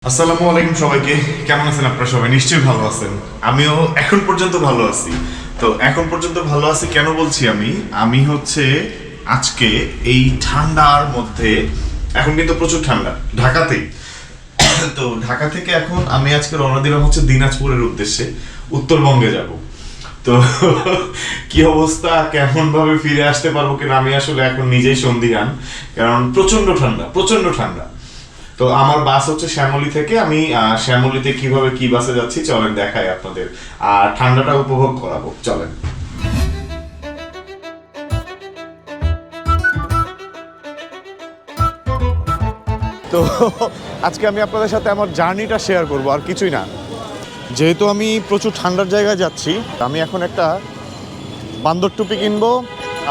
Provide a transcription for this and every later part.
আসসালামু আলাইকুম সবাইকে। কেমন আছেন আপনারা? সবাই নিশ্চয়ই ভালো আছেন। আমিও এখন পর্যন্ত ভালো আছি। তো এখন পর্যন্ত ভালো আছি কেন বলছি, আমি হচ্ছে আজকে এই ঠান্ডার মধ্যে, এখন কিন্তু প্রচুর ঠান্ডা ঢাকাতেই। তো ঢাকা থেকে এখন আমি আজকে রওনা দিলাম হচ্ছে দিনাজপুরের উদ্দেশ্যে, উত্তরবঙ্গে যাব। তো কি অবস্থা, কেমন ভাবে ফিরে আসতে পারবো কিনা আমি আসলে এখন নিজেই সন্দিহান, কারণ প্রচন্ড ঠান্ডা, প্রচন্ড ঠান্ডা। তো আমার বাস হচ্ছে শ্যামলী থেকে, আমি শ্যামলীতে কিভাবে কি বাসে যাচ্ছি চলেন দেখাই আপনাদের, আর ঠান্ডাটা উপভোগ করাবো, চলেন। তো আজকে আমি আপনাদের সাথে আমার জার্নিটা শেয়ার করব, আর কিছুই না। যেহেতু আমি প্রচুর ঠান্ডার জায়গায় যাচ্ছি, আমি এখন একটা বান্দর টুপি কিনবো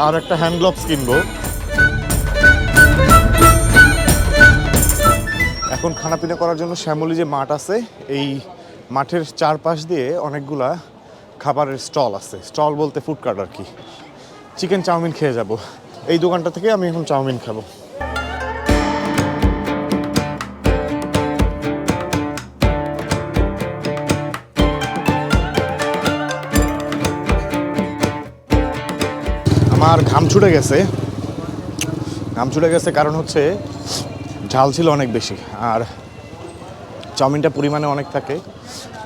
আর একটা হ্যান্ড গ্লোভস কিনবো। এখন খানাপিনা করার জন্য শ্যামলী যে মাঠ আছে, এই মাঠের চারপাশ দিয়ে অনেকগুলা খাবারের স্টল আছে। স্টল বলতে ফুডকার্ট আর কি। চিকেন চাউমিন খেয়ে যাব। এই দোকানটা থেকে আমি এখন চাউমিন খাবো। আমার ঘাম ছুটে গেছে কারণ হচ্ছে ঝাল ছিল অনেক বেশি, আর চাউমিনটা পরিমাণে অনেক থাকে,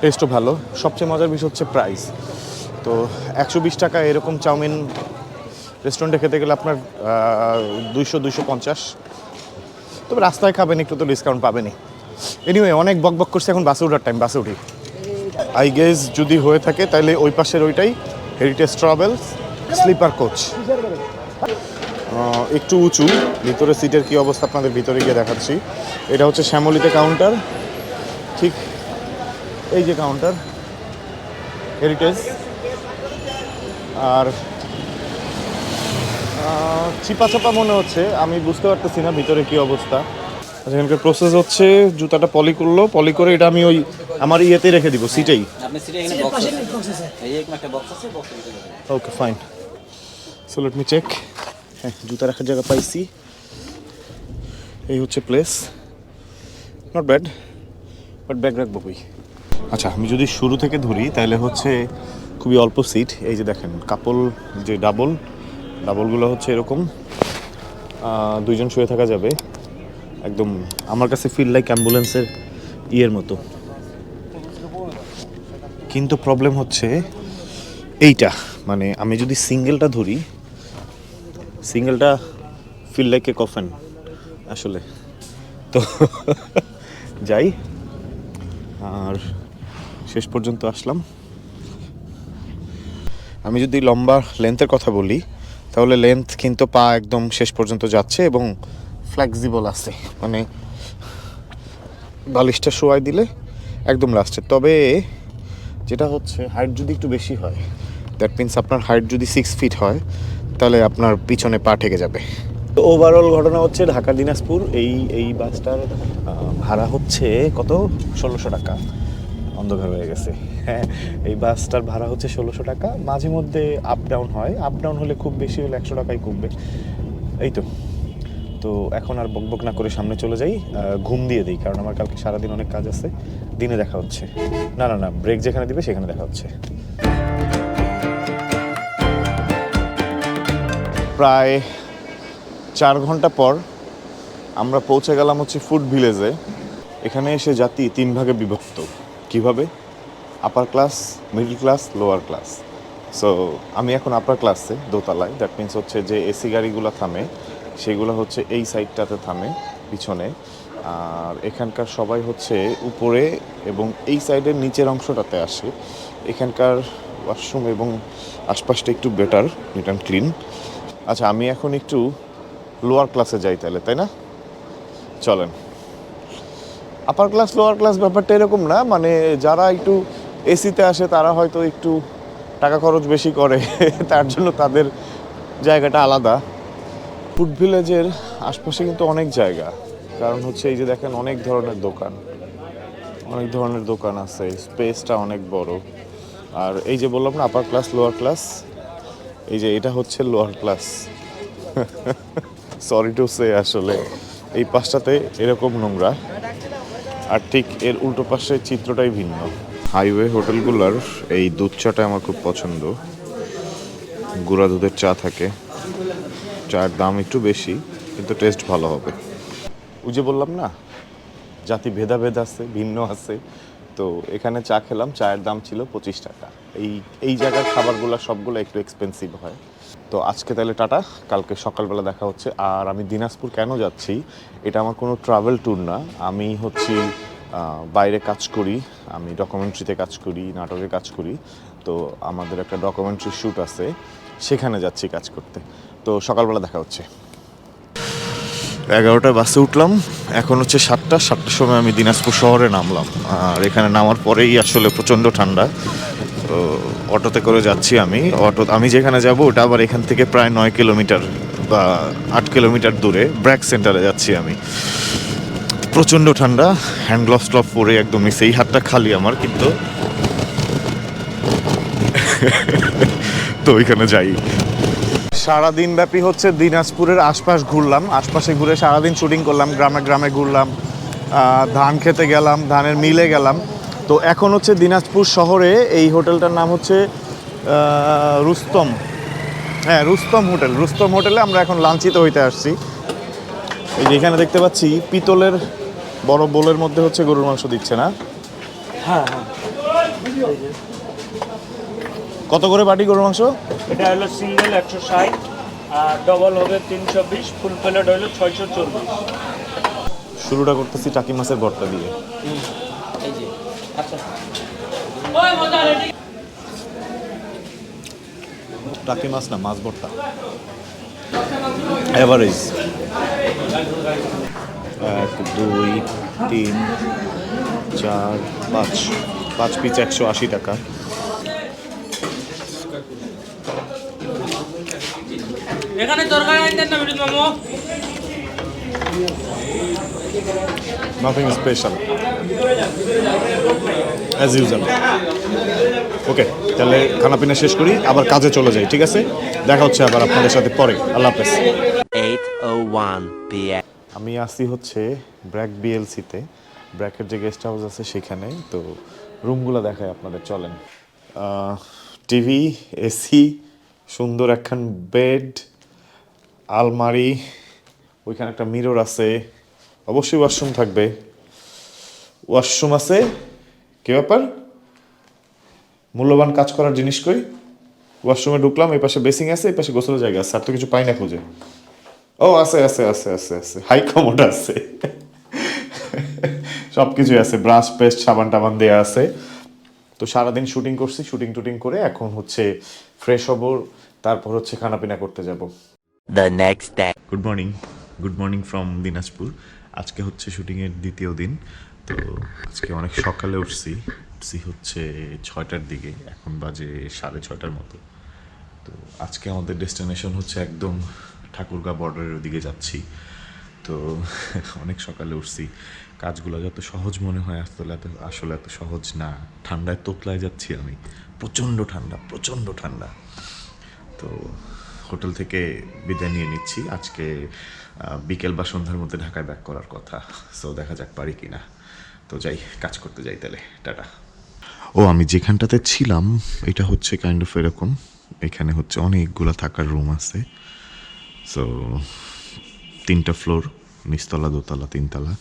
টেস্টও ভালো। সবচেয়ে মজার বিষয় হচ্ছে প্রাইস। তো 120 টাকা এরকম চাউমিন রেস্টুরেন্টে খেতে গেলে আপনার 200-250। তবে রাস্তায় খাবেন একটু তো ডিসকাউন্ট পাবেনই। এনিওয়ে, অনেক বকবক করছে, এখন বাসে ওঠার টাইম, বাসে উঠি। আই গেস যদি হয়ে থাকে তাহলে ওই পাশের ওইটাই হেরিটেজ ট্রাভেলস স্লিপার কোচ। একটু উঁচু, ভিতরে সিটের কি অবস্থা আপনাদের ভিতরে গিয়ে দেখাচ্ছি। এটা হচ্ছে শ্যামলীতে কাউন্টার, ঠিক এই যে কাউন্টার হেরিটেজ। আর চিপা চাপা মনে হচ্ছে, আমি বুঝতে পারতেছি না ভিতরে কি অবস্থা। এখানকার প্রসেস হচ্ছে জুতাটা পলি করে এটা আমি ওই আমার ইয়েতেই রেখে দিব, সিটেই। Okay fine, so let me check. হ্যাঁ, জুতা রাখার জায়গা পাইছি। এই হচ্ছে place, not bad, but bag রাখবো কই? আচ্ছা, আমি যদি শুরু থেকে ধরি তাহলে হচ্ছে খুবই অল্প সিট। এই যে দেখেন কাপল, যে ডাবলগুলো হচ্ছে এরকম, দুইজন শুয়ে থাকা যাবে। একদম আমার কাছে ফিল লাইক অ্যাম্বুলেন্সের ইয়ের মতো। কিন্তু প্রবলেম হচ্ছে এইটা, মানে আমি যদি সিঙ্গেলটা ধরি, সিঙ্গেলটা ফিল লাইক এ কফেন আসলে। তো যাই, আর শেষ পর্যন্ত আসলাম। আমি যদি লম্বা লেন্থের কথা বলি তাহলে লেন্থ কিন্তু পা একদম শেষ পর্যন্ত যাচ্ছে এবং ফ্লেক্সিবল আছে, মানে বালিশটা শোয়াই দিলে একদম লাস্টে। তবে যেটা হচ্ছে হাইট যদি একটু বেশি হয়, দ্যাট মিনস আপনার হাইট যদি 6 ফিট হয়, তাহলে আপনার পিছনে পা ঠেকে যাবে। তো ওভারঅল ঘটনা হচ্ছে ঢাকা দিনাজপুর এই বাসটার ভাড়া হচ্ছে কত? 1600 টাকা। অন্ধকার হয়ে গেছে। হ্যাঁ, এই বাসটার ভাড়া হচ্ছে 1600 টাকা। মাঝে মধ্যে আপ ডাউন হয়, আপ ডাউন হলে খুব বেশি হলে 100 টাকাই কমবে। এই তো তো এখন আর বকবক না করে সামনে চলে যাই, ঘুম দিয়ে দিই, কারণ আমার কালকে সারাদিন অনেক কাজ আছে। দিনে দেখা হচ্ছে, না ব্রেক যেখানে দিবে সেখানে দেখা হচ্ছে। প্রায় 4 ঘন্টা পর আমরা পৌঁছে গেলাম হচ্ছে ফুড ভিলেজে। এখানে এসে জাতি 3 ভাগে বিভক্ত। কিভাবে? Upper class, middle class, lower class. So আমি এখন আপার ক্লাসে, দোতলায়। দ্যাট মিনস হচ্ছে যে এসি গাড়িগুলো থামে সেগুলো হচ্ছে এই সাইডটাতে থামে পিছনে, আর এখানকার সবাই হচ্ছে উপরে এবং এই সাইডের নিচের অংশটাতে আসে। এখানকার ওয়াশরুম এবং আশপাশটা একটু বেটার, নিট অ্যান্ড ক্লিন। আচ্ছা, আমি এখন একটু লোয়ার ক্লাসে যাই তাহলে, তাই না? চলেন। আপার ক্লাস লোয়ার ক্লাস ব্যাপারটা এরকম না, মানে যারা একটু এসিতে আসে তারা হয়তো একটু টাকা খরচ বেশি করে, তার জন্য তাদের জায়গাটা আলাদা। ফুড ভিলেজের আশপাশে কিন্তু অনেক জায়গা, কারণ হচ্ছে এই যে দেখেন অনেক ধরনের দোকান আছে, স্পেসটা অনেক বড়। আর এই যে বললাম না আপার ক্লাস লোয়ার ক্লাস, এই যে এটা হচ্ছে lower class. Sorry to say, আসলে এই পাশটাতে এরকম নোংরা। আর ঠিক এর উল্টো পাশে চিত্রটাই ভিন্ন। হাইওয়ে হোটেলগুলোর এই দুধ চাটা আমার খুব পছন্দ। গুঁড়া দুধের চা থাকে, চায়ের দাম একটু বেশি কিন্তু টেস্ট ভালো হবে। ওই যে বললাম না, জাতি ভেদাভেদ আছে, ভিন্ন আছে। তো এখানে চা খেলাম, চায়ের দাম ছিল 25 টাকা। এই জায়গার খাবারগুলো সবগুলো একটু এক্সপেন্সিভ হয়। তো আজকে তাহলে টাটা, কালকে সকালবেলা দেখা হচ্ছে। আর আমি দিনাজপুর কেন যাচ্ছি, এটা আমার কোনো ট্রাভেল ট্যুর না। আমি হচ্ছি বাইরে কাজ করি, আমি ডকুমেন্টারিতে কাজ করি, নাটকে কাজ করি। তো আমাদের একটা ডকুমেন্টারি শ্যুট আছে, সেখানে যাচ্ছি কাজ করতে। তো সকালবেলা দেখা হচ্ছে। 11টায় বাসে উঠলাম, এখন হচ্ছে 7টার সময় আমি দিনাজপুর শহরে নামলাম। আর এখানে নামার পরেই আসলে প্রচণ্ড ঠান্ডা। তো অটোতে করে যাচ্ছি আমি যেখানে যাব ওটা আবার এখান থেকে প্রায় 9 কিলোমিটার বা 8 কিলোমিটার দূরে ব্র্যাক সেন্টারে যাচ্ছি আমি। প্রচণ্ড ঠান্ডা, হ্যান্ড গ্লাভস পরে একদম সেই হাতটা খালি আমার, কিন্তু তো ওইখানে যাই। সারাদিন ব্যাপী হচ্ছে দিনাজপুরের আশপাশ ঘুরলাম, আশপাশে ঘুরে সারাদিন শুটিং করলাম, গ্রামে গ্রামে ঘুরলাম, ধান খেতে গেলাম, ধানের মিলে গেলাম। তো এখন হচ্ছে দিনাজপুর শহরে এই হোটেলটার নাম হচ্ছে রুস্তম, হ্যাঁ রুস্তম হোটেল। রুস্তম হোটেলে আমরা এখন লাঞ্চিত হইতে আসছি। এই যে এখানে দেখতে পাচ্ছি পিতলের বড় বোলের মধ্যে হচ্ছে গরুর মাংস দিচ্ছে না? হ্যাঁ হ্যাঁ। কত করে বাটি গরুর মাংস? এটা হলো সিঙ্গেল 160, আর ডবল হবে 320, ফুল প্লেট হলো 640। শুরুটা করতেছি টাকি মাছের ভর্তা দিয়ে। এই যে আচ্ছা, টাকি মাছ না, মাছ ভর্তা এভারেজ। 1 2 3 4 5 পিস 180 টাকা। এখানে তরকারি আনতেন না বিদ্যুৎ মামু? Nothing special as usual. ওকে, তাহলে খানা পিনা শেষ করি, আবার কাজে চলে যাই। ঠিক আছে, দেখা হচ্ছে আবার আপনাদের সাথে পরে। আল্লাহ হাফেজ। 8:01 PM. আমি আসি হচ্ছে ব্র্যাক বিএলসিতে, ব্র্যাকের যে গেস্ট হাউস আছে সেখানে। তো রুমগুলো দেখায় আপনাদের, চলেন। টিভি, এসি, সুন্দর একখান বেড, আলমারি, ওইখানে একটা মিরর আছে, অবশ্যই ওয়াশরুম থাকবে। ওয়াশরুম আছে, কি ব্যাপার? মূল্যবান কাজ করার জিনিস কই? ওয়াশরুমে ঢুকলাম, এই পাশে বেসিং আছে, এই পাশে গোসলের জায়গা আছে, আর তো কিছু পাই না খুঁজে। ও আছে আছে আছে আছে আছে, হাই কমোড আছে, সব কিছুই আছে, ব্রাশ পেস্ট সাবান টাবান দেওয়া আছে। তো সারাদিন শুটিং করছি, শুটিং করে এখন হচ্ছে ফ্রেশ হব, তারপর হচ্ছে খানা পিনা করতে যাব। The next day. Good morning from Dinajpur. আজকে হচ্ছে শুটিংয়ের দ্বিতীয় দিন। তো আজকে অনেক সকালে উঠছি হচ্ছে 6টার দিকে, এখন বাজে 6:30 মতো। তো আজকে আমাদের ডেস্টিনেশন হচ্ছে একদম ঠাকুরগাঁ বর্ডারের ওদিকে যাচ্ছি। তো অনেক সকালে উঠছি, কাজগুলো যত সহজ মনে হয় আসলে এত সহজ না। ঠান্ডায় তোতলায় যাচ্ছি আমি, প্রচণ্ড ঠান্ডা। তো হোটেল থেকে বিদায় নিয়ে নিচ্ছি। আজকে বিকেল বা সন্ধ্যার মধ্যে ঢাকায় ব্যাক করার কথা। সো দেখা যাক পারি কি না। তো যাই, কাজ করতে যাই তাহলে, টাটা। ও আমি যেখানটাতে ছিলাম এটা হচ্ছে কাইন্ড অফ এরকম, এখানে হচ্ছে অনেকগুলো থাকার রুম আছে। সো 3টা ফ্লোর, নিচতলা, দোতলা, 3তলা।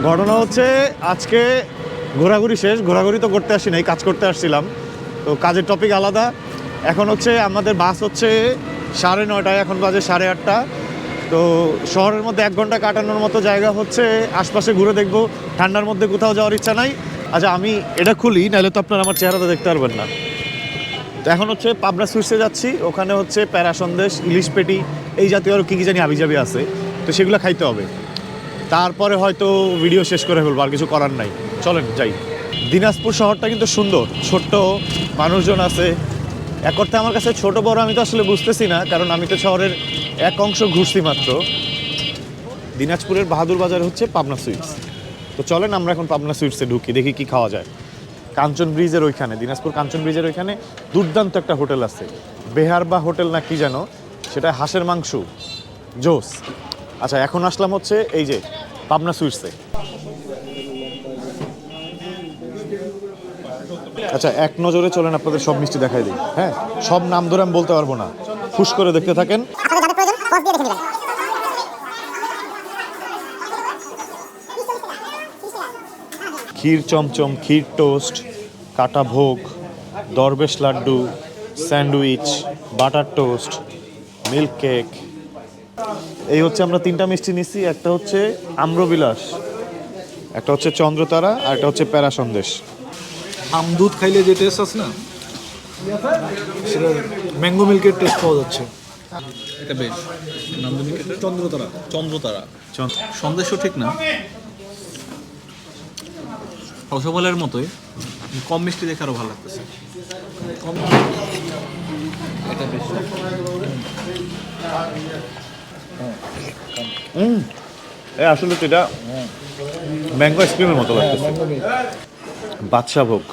ঘটনা হচ্ছে আজকে ঘোরাঘুরি শেষ, ঘোরাঘুরি তো করতে আসি নাই, কাজ করতে আসছিলাম। তো কাজের টপিক আলাদা। এখন হচ্ছে আমাদের বাস হচ্ছে 9:30, এখন বাজে 8:30। তো শহরের মধ্যে 1 ঘন্টা কাটানোর মতো জায়গা হচ্ছে, আশপাশে ঘুরে দেখবো। ঠান্ডার মধ্যে কোথাও যাওয়ার ইচ্ছা নাই। আচ্ছা আমি এটা খুলি, নাহলে তো আপনারা আমার চেহারাটা দেখতে পারবেন না। তো এখন হচ্ছে পাবনা সুইটসে যাচ্ছি, ওখানে হচ্ছে প্যারা সন্দেশ, ইলিশ পেটি, এই জাতীয় আর কী জানি হাবিজাবি আছে, তো সেগুলো খাইতে হবে। তারপরে হয়তো ভিডিও শেষ করে ফেলবো, আর কিছু করার নাই। চলেন যাই। দিনাজপুর শহরটা কিন্তু সুন্দর, ছোট্ট, মানুষজন আছে। এক অর্থে আমার কাছে ছোট বড় আমি তো আসলে বুঝতেছি না, কারণ আমি তো শহরের এক অংশ ঘুরছি মাত্র। দিনাজপুরের বাহাদুর বাজার হচ্ছে পাবনা সুইটস। তো চলেন আমরা এখন পাবনা সুইটসে ঢুকি, দেখি কি খাওয়া যায়। কাঞ্চন ব্রিজের ওইখানে, দিনাজপুর কাঞ্চন ব্রিজের ওইখানে দুর্দান্ত একটা হোটেল আছে, বেহার বা হোটেল না কি যেন, সেটা হাঁসের মাংস জোস। আচ্ছা এখন আসলাম হচ্ছে এই যে পাবনা সুইটসে। আচ্ছা এক নজরে চলেন আপনাদের সব মিষ্টি দেখাই দিই। হ্যাঁ, সব নাম ধরে আমি বলতে পারবো না, ফুস করে দেখতে থাকেন। ক্ষীর চমচম, ক্ষীর টোস্ট, কাটা ভোগ, দরবেশ laddu, sandwich, butter toast, milk cake. এই হচ্ছে আমরা তিনটা মিষ্টি নিচ্ছি, একটা হচ্ছে আম্রবিলাস, একটা হচ্ছে চন্দ্রতারা, আর একটা হচ্ছে প্যারা সন্দেশ। আমদুধ খাইলে যে টেস্ট আছে না, সেটা ম্যাঙ্গো মিল্কের টেস্ট পাওয়া যাচ্ছে। এটা বেশ আমদুধ মিল্কের চন্দ্রতারা, চন্দ্রতারা সন্দেশও ঠিক না, রসগোল্লার মতোই, কম মিষ্টি দেখে আরো ভালো লাগতেছে। এটা বেশ আসলে তো এটা ম্যাঙ্গো আইসক্রিমের মতো লাগতেছে। বাদশা ভোগ,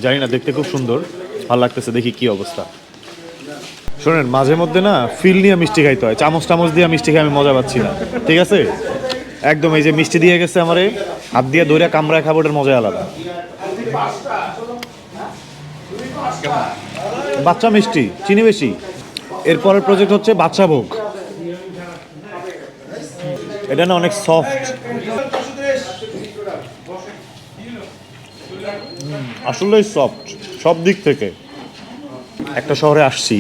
জানি না, দেখতে খুব সুন্দর, ভালো লাগতেছে, দেখি কি অবস্থা। শোনেন, মাঝে মধ্যে না ফিল নিয়ে মিষ্টি খাইতে হয়, চামচ টামচ দিয়ে মিষ্টি খাই আমি মজা পাচ্ছি না, ঠিক আছে? একদম এই যে মিষ্টি দিয়ে গেছে আমারে, হাত দিয়ে দইরা কামড়ায় খাবো, ওটার মজাই আলাদা। বাচ্চা মিষ্টি, চিনি বেশি। এরপরের প্রজেক্ট হচ্ছে বাদশা ভোগ। এটা না অনেক সফট, আসলেই সফট সব দিক থেকে। একটা শহরে আসছি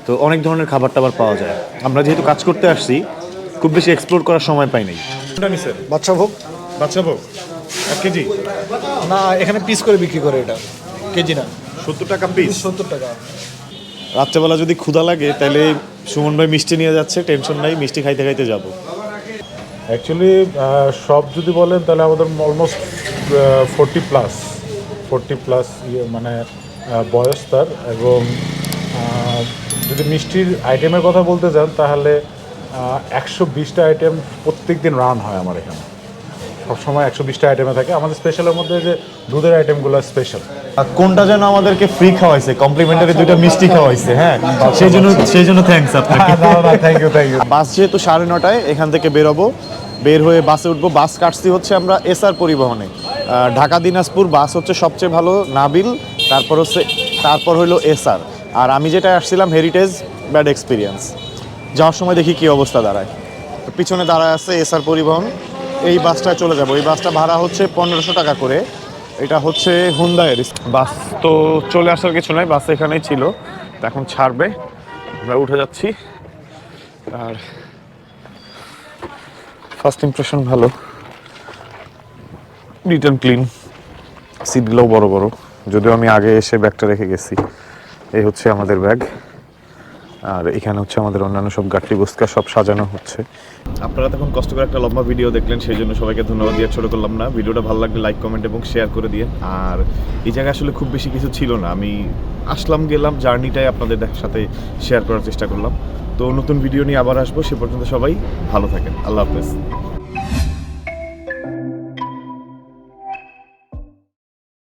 তো অনেক ধরনের খাবার টাবার পাওয়া যায়। আমরা যেহেতু কাজ করতে আসছি, খুব বেশি এক্সপ্লোর করার সময় পাই নাই। বাচ্চা ভোগ, বাচ্চা ভোগ 1 কেজি না, এখানে পিস করে বিক্রি করে, এটা কেজি না, 70 টাকা পিস। 70 টাকা। রাত্রেবেলা যদি ক্ষুধা লাগে তাহলে সুমন ভাই মিষ্টি নিয়ে যাচ্ছে, টেনশন নাই, মিষ্টি খাইতে খাইতে যাবো। অ্যাকচুয়ালি সব যদি বলেন তাহলে আমাদের অলমোস্ট 40 প্লাস মানে বয়স তার। এবং যদি মিষ্টির আইটেমের কথা বলতে যান তাহলে 120টা আইটেম প্রত্যেক দিন রান হয় আমার এখানে, সবসময় 120টা আইটেমে থাকে। আমাদের স্পেশালের মধ্যে যে দুধের আইটেমগুলো স্পেশাল। কোনটা যেন আমাদেরকে ফ্রি খাওয়াইছে, কমপ্লিমেন্টারি 2টা মিষ্টি খাওয়াইছে। হ্যাঁ, সেই জন্য থ্যাঙ্কস আপনাকে। Thank you. বাস যেহেতু 9:30 এখান থেকে বেরোবো, বের হয়ে বাসে উঠবো। বাস কাটছি হচ্ছে আমরা এসআর পরিবহনে। ঢাকা দিনাজপুর বাস হচ্ছে সবচেয়ে ভালো, নাবিল, তারপর হইলো এসআর। আর আমি যেটা আসছিলাম হেরিটেজ, ব্যাড এক্সপিরিয়েন্স। যাওয়ার সময় দেখি কি অবস্থা দাঁড়ায়। পিছনে দাঁড়ায় আছে এসআর পরিবহন, এই বাসটায় চলে যাবো। এই বাসটা ভাড়া হচ্ছে 1500 টাকা করে। এটা হচ্ছে হুন্দায়ের বাস। তো চলে আসার কিছু নাই, বাস এখানেই ছিল, তো এখন ছাড়বে, আমরা উঠে যাচ্ছি। আর ফার্স্ট ইমপ্রেশন ভালো, নিট অ্যান্ড ক্লিন, সিটগুলোও বড় বড়, যদিও আমি আগে এসে ব্যাগটা রেখে গেছি। এই হচ্ছে আমাদের ব্যাগ, আর এখানে হচ্ছে আমাদের অন্যান্য সব গাট্টি বস্কা সব সাজানো হচ্ছে। আপনারা তখন কষ্ট করে একটা লম্বা ভিডিও দেখলেন, সেই জন্য সবাইকে ধন্যবাদ দিয়ে ছোট করলাম না। ভিডিওটা ভালো লাগলে লাইক, কমেন্ট এবং শেয়ার করে দিয়ে। আর এই জায়গায় আসলে খুব বেশি কিছু ছিল না, আমি আসলাম গেলাম, জার্নিটাই আপনাদের সাথে শেয়ার করার চেষ্টা করলাম। তো নতুন ভিডিও নিয়ে আবার আসবো, সে পর্যন্ত সবাই ভালো থাকেন, আল্লাহ হাফেজ।